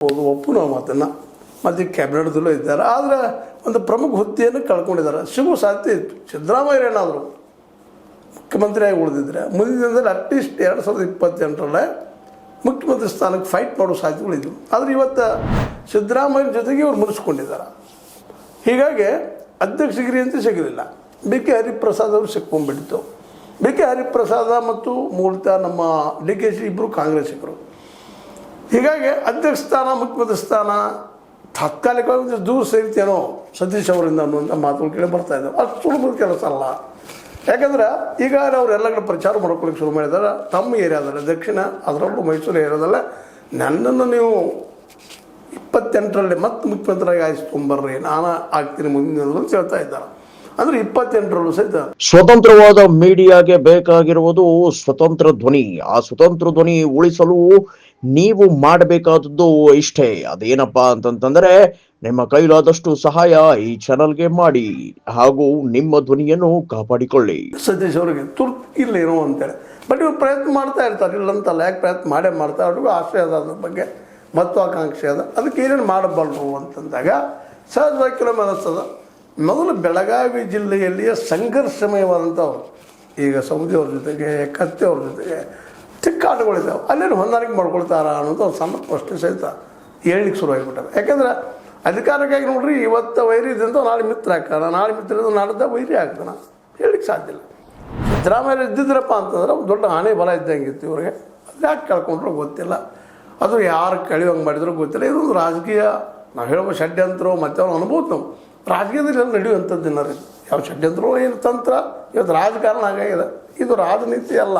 ಒಪ್ಪು ನಾವು ಮಾತನ್ನು ಮತ್ತು ಕ್ಯಾಬಿನೆಟ್ದಲ್ಲೂ ಇದ್ದಾರೆ. ಆದರೆ ಒಂದು ಪ್ರಮುಖ ಹುದ್ದೆಯನ್ನು ಕಳ್ಕೊಂಡಿದ್ದಾರೆ. ಸಿಗುವ ಸಾಧ್ಯತೆ ಇತ್ತು. ಸಿದ್ದರಾಮಯ್ಯ ಏನಾದರೂ ಮುಖ್ಯಮಂತ್ರಿಯಾಗಿ ಉಳಿದಿದ್ದರೆ ಮುಂದಿನ ದಿನದಲ್ಲಿ ಅಟ್ಲೀಸ್ಟ್ 2028ರಲ್ಲೇ ಮುಖ್ಯಮಂತ್ರಿ ಸ್ಥಾನಕ್ಕೆ ಫೈಟ್ ಮಾಡೋ ಸಾಧ್ಯತೆಗಳಿದ್ವು. ಆದರೆ ಇವತ್ತು ಸಿದ್ದರಾಮಯ್ಯನ ಜೊತೆಗೆ ಇವ್ರು ಮುನಿಸ್ಕೊಂಡಿದ್ದಾರೆ. ಹೀಗಾಗಿ ಅಧ್ಯಕ್ಷಗಿರಿ ಅಂತ ಸಿಗಲಿಲ್ಲ. ಬಿ ಕೆ ಹರಿಪ್ರಸಾದ್ ಅವರು ಸಿಕ್ಕೊಂಡ್ಬಿಟ್ಟಿತ್ತು. ಬಿ ಕೆ ಹರಿಪ್ರಸಾದ ಮತ್ತು ಮೂಲತಃ ನಮ್ಮ ಡಿ ಕೆ ಶಿ ಇಬ್ಬರು ಕಾಂಗ್ರೆಸ್ಸಿಗರು. ಹೀಗಾಗಿ ಅಧ್ಯಕ್ಷ ಸ್ಥಾನ ಮುಖ್ಯಮಂತ್ರಿ ಸ್ಥಾನ ತಾತ್ಕಾಲಿಕವಾಗಿ ದೂರ ಸೇರ್ತೇನೋ ಸತೀಶ್ ಅವರಿಂದ ಅನ್ನುವಂಥ ಮಾತುಗಳು ಕೇಳಿ ಬರ್ತಾ ಇದ್ದಾವೆ. ಅಷ್ಟು ಸುಲಭದ ಕೆಲಸ ಅಲ್ಲ. ಯಾಕಂದ್ರೆ ಈಗ ಅವರೆಲ್ಲ ಕಡೆ ಪ್ರಚಾರ ಮಾಡ್ಕೊಳ್ಳಿಕ್ಕೆ ಶುರು ಮಾಡಿದ್ದಾರೆ. ತಮ್ಮ ಏರಿಯಾದಲ್ಲ, ದಕ್ಷಿಣ ಅದರಲ್ಲೂ ಮೈಸೂರು ಏರಿಯಾದಲ್ಲ, ನನ್ನನ್ನು ನೀವು 28ರಲ್ಲಿ ಮತ್ತೆ ಮುಖ್ಯಮಂತ್ರಿಯಾಗಿ ಆಯ್ಸ್ಕೊಂಬರ್ರಿ, ನಾನು ಆಗ್ತೀನಿ ಮುಂದಿನ ಅಂತ ಹೇಳ್ತಾ ಇದ್ದಾರೆ. ಅಂದ್ರೆ 28ರಲ್ಲೂ ಸಹಿತ ಸ್ವತಂತ್ರವಾದ ಮೀಡಿಯಾಗೆ ಬೇಕಾಗಿರುವುದು ಸ್ವತಂತ್ರ ಧ್ವನಿ. ಆ ಸ್ವತಂತ್ರ ಧ್ವನಿ ಉಳಿಸಲು ನೀವು ಮಾಡಬೇಕಾದದ್ದು ಇಷ್ಟೇ. ಅದೇನಪ್ಪಾ ಅಂತಂತಂದ್ರೆ ನಿಮ್ಮ ಕೈಲಾದಷ್ಟು ಸಹಾಯ ಈ ಚಾನಲ್ಗೆ ಮಾಡಿ ಹಾಗೂ ನಿಮ್ಮ ಧ್ವನಿಯನ್ನು ಕಾಪಾಡಿಕೊಳ್ಳಿ. ಸತೀಶ್ ಅವರಿಗೆ ತುರ್ತು ಇಲ್ಲ ಏನೋ ಅಂತೇಳಿ, ಬಟ್ ಇವ್ರು ಪ್ರಯತ್ನ ಮಾಡ್ತಾ ಇರ್ತಾರೆ, ಇಲ್ಲಂತಲ್ಲ. ಯಾಕೆ ಪ್ರಯತ್ನ ಮಾಡೇ ಮಾಡ್ತಾರೆ. ಅವ್ರಿಗೂ ಆಸೆ ಅದ, ಅದ್ರ ಬಗ್ಗೆ ಮಹತ್ವಾಕಾಂಕ್ಷೆ ಅದ. ಅದಕ್ಕೆ ಏನೇನು ಮಾಡಬಲ್ರು ಅಂತಂದಾಗ ಸಹಜವಾಗಿ ಕೆಲವೊಮ್ಮೆ ಅನ್ನಿಸ್ತದ. ಮೊದಲು ಬೆಳಗಾವಿ ಜಿಲ್ಲೆಯಲ್ಲಿಯೇ ಸಂಘರ್ಷಮಯವಾದಂಥವ್ರು, ಈಗ ಸೌದಿಯವ್ರ ಜೊತೆಗೆ ಕತ್ತೆಯವ್ರ ಜೊತೆಗೆ ಚಿಕ್ಕಾಟಗಳಿದ್ದಾವೆ, ಅಲ್ಲೇನು ಹೊಂದಾಣಿಕೆ ಮಾಡ್ಕೊಳ್ತಾರ ಅನ್ನೋದು ಒಂದು ಸಣ್ಣ ಪ್ರಶ್ನೆ ಸಹಿತ ಹೇಳಲಿಕ್ಕೆ ಶುರುವಾಗಿಬಿಟ್ಟಾರೆ. ಯಾಕೆಂದ್ರೆ ಅಧಿಕಾರಕ್ಕಾಗಿ ನೋಡ್ರಿ, ಇವತ್ತು ವೈರಿ ಇದ್ದಂತ ನಾಳೆ ಮಿತ್ರ ಹಾಕ್ತಾನ, ನಾಳೆ ಮಿತ್ರ ಇದ್ದು ನಾಡ್ದ ವೈರಿ ಆಗ್ತಾನೆ, ಹೇಳಲಿಕ್ಕೆ ಸಾಧ್ಯ ಇಲ್ಲ. ಸಿದ್ದರಾಮಯ್ಯ ಇದ್ದಿದ್ರಪ್ಪ ಅಂತಂದ್ರೆ ಒಂದು ದೊಡ್ಡ ಆನೆ ಬಲ ಇದ್ದಂಗಿತ್ತು ಇವ್ರಿಗೆ. ಅದು ಯಾಕೆ ಕಳ್ಕೊಂಡ್ರೂ ಗೊತ್ತಿಲ್ಲ, ಅದು ಯಾರು ಕಳಿವಂಗೆ ಮಾಡಿದ್ರು ಗೊತ್ತಿಲ್ಲ. ಇದೊಂದು ರಾಜಕೀಯ, ನಾವು ಹೇಳುವ ಷಡ್ಯಂತರು ಮತ್ತು ಅವ್ರು ಅನುಭವ. ನಾವು ರಾಜಕೀಯದಲ್ಲಿ ಎಲ್ಲ ನಡೆಯುವಂಥದ್ದು ಜನರು ಯಾವ ಷಡ್ಯಂತರು ಏನು ತಂತ್ರ ಇವತ್ತು ರಾಜಕಾರಣ ಆಗಾಗಿದೆ. ಇದು ರಾಜನೀತಿ ಅಲ್ಲ,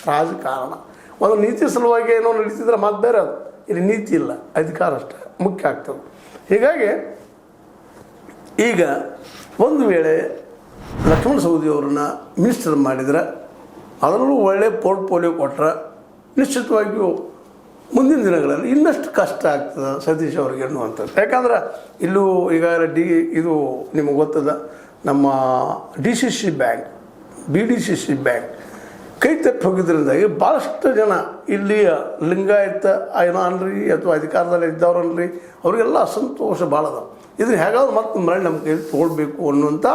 ರಾಜಕಾರಣ. ಒಂದು ನೀತಿ ಸಲುವಾಗಿ ಏನೋ ನಡೀತಿದ್ರೆ ಮಾತು ಬೇರೆ. ಅದು ಇಲ್ಲಿ ನೀತಿ ಇಲ್ಲ, ಅಧಿಕಾರ ಅಷ್ಟೇ ಮುಖ್ಯ ಆಗ್ತದೆ. ಹೀಗಾಗಿ ಈಗ ಒಂದು ವೇಳೆ ಲಕ್ಷ್ಮಣ ಸವದಿಯವರನ್ನ ಮಿನಿಸ್ಟರ್ ಮಾಡಿದರೆ, ಅದರಲ್ಲೂ ಒಳ್ಳೆ ಪೋರ್ಟ್ಫೋಲಿಯೋ ಕೊಟ್ಟರೆ ನಿಶ್ಚಿತವಾಗಿಯೂ ಮುಂದಿನ ದಿನಗಳಲ್ಲಿ ಇನ್ನಷ್ಟು ಕಷ್ಟ ಆಗ್ತದೆ ಸತೀಶ್ ಅವ್ರಿಗೆ ಅನ್ನುವಂಥದ್ದು. ಯಾಕಂದ್ರೆ ಇಲ್ಲೂ ಈಗ ಇದು ನಿಮಗೆ ಗೊತ್ತದ, ನಮ್ಮ DCC ಬ್ಯಾಂಕ್, BDCC ಬ್ಯಾಂಕ್ ಕೈ ತಪ್ಪಿ ಹೋಗಿದ್ರಿಂದಾಗಿ ಭಾಳಷ್ಟು ಜನ ಇಲ್ಲಿಯ ಲಿಂಗಾಯತ ಏನೋ ಅನ್ರಿ ಅಥವಾ ಅಧಿಕಾರದಲ್ಲಿ ಇದ್ದವ್ರನ್ರಿ ಅವರಿಗೆಲ್ಲ ಅಸಂತೋಷ ಭಾಳ ಅದ. ಇದನ್ನು ಹೇಗಾದ್ರೂ ಮತ್ತೆ ಮರಳಿ ನಮ್ಮ ಕೈಯಲ್ಲಿ ತೊಗೊಳ್ಬೇಕು ಅನ್ನುವಂಥ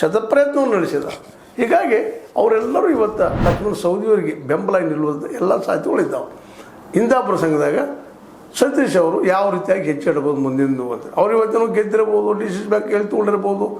ಶತಪ್ರಯತ್ನವನ್ನು ನಡೆಸಿದ್ದಾರೆ. ಹೀಗಾಗಿ ಅವರೆಲ್ಲರೂ ಇವತ್ತು ಲಕ್ಷ್ಮಣ ಸವದಿಯವರಿಗೆ ಬೆಂಬಲ ನಿಲ್ಲುವಂಥ ಎಲ್ಲ ಸಾಧ್ಯತೆಗಳಿದ್ದಾವೆ. ಇಂಥ ಪ್ರಸಂಗದಾಗ ಸತೀಶ್ ಅವರು ಯಾವ ರೀತಿಯಾಗಿ ಹೆಚ್ಚಿಡ್ಬೋದು ಮುಂದಿನ ಅಂತ. ಅವ್ರು ಇವತ್ತೇನೋ ಗೆದ್ದಿರ್ಬೋದು, DCC ಬ್ಯಾಂಕ್ ತೊಗೊಂಡಿರ್ಬೋದು.